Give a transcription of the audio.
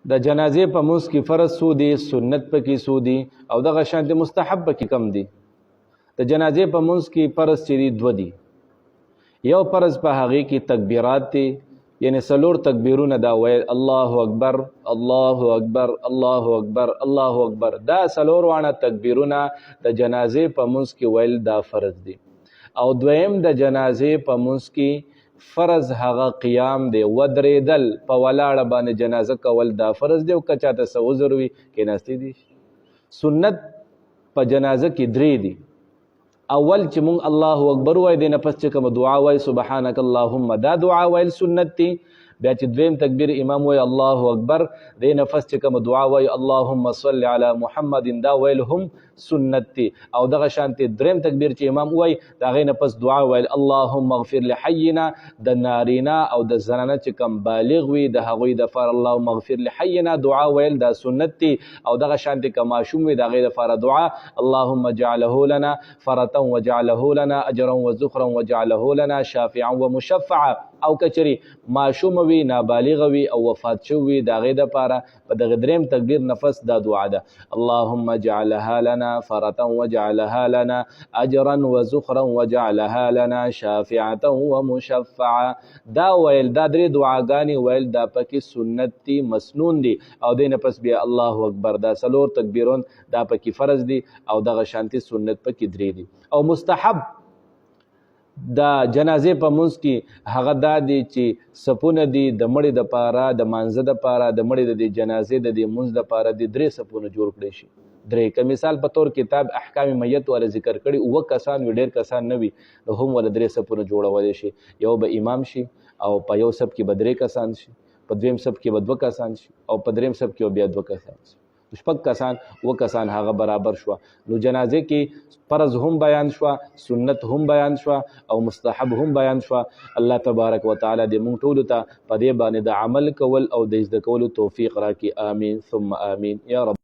د جنازې په منځ کې فرض څو دي، سنت پکې څو دي، او دغه شانتې مستحب پکې کم دي. د جنازې په منځ کې فرض چې دي دوه دي. یو فرض په هغې کې تکبیرات دي، یعنی څلور تکبیرونه دا ویل، الله اکبر الله اکبر الله اکبر الله اکبر. دا څلور واړه تکبیرونه د جنازې په منځ کې ویل دا فرض دي. او دویم د جنازې په منځ کې فرض هغه قیام دی، ودرېدل په ولاړه باندې جنازه کول دا فرض دی. او که چاته څه عذر وي کېناستی دي. سنت په جنازه کې درې دي. اول چې مونږ الله اکبر وای دی نه پس چې کوم دعا وای سبحانك اللهم، دا دعا ویل سنت دی. بیا چې دویم تکبیر امام وای الله اکبر، دی نه پس چې کوم دعا وای اللهم صل علی محمد، دا ویل هم سنت دی. او دغه شانتې دریم تکبیر چې امام وای د هغې نه پس دعا ویل اللهم اغفر لحینا، د نارینا او د زنانه چې کوم بالغ وي د هغوی دپاره اللهم اغفر لحینا دعا ویل دا سنت دی. او دغه شانتې که ماشوم وي د هغې دپاره دعا اللهم اجعله لنا فرة وجعله لنا اجرا وذخرا وجعله لنا شافعا ومشفعا. او کچری ماشوم وي نابالغ وي او وفات شوی وي د هغې دپاره په دغه دریم تکبیر نفس دا دعا ده اللهم اجعلها لنا فرة وجعلها لنا اجرا وذخرا وجعلها لنا شافعة ومشفعا. دا ویل دا درې دعاګانې ویل دا پکې سنت دي، مسنون دي. او دې نه پس بیا الله اکبر، دا څلور تکبیرون دا پکې فرض دي. او دغه شانتي سنت پکې درې دي. او مستحب دا جنازې په منځ کې هغه دا دی چې صفونه دي د مړي دپاره، د مانځه دپاره، د مړي د جنازې د دې منځ دپاره د درې صفونه جوړ کړی شي. درې که مثال په طور کتاب احکام میت والا ذکر کړي، اووه کسان وي ډېر کسان نه وي، نو هم والا درې صفونه جوړولی شي. یو به امام شي، او په یو صف کې به درې کسان شي، په دویم صف کې به دوه کسان شي، او په دریم صف کې بیا دوه کسان شي. شپږ کسان اووه کسان هغه برابر شوه. نو جنازې کې فرض هم بیان شوه، سنت هم بیان شوه، او مستحب هم بیان شوه. الله تبارک وتعالی دې موږ ټولو ته په دې باندې د عمل کول او د زده کولو توفیق راکړي. آمین ثم آمین یا رب.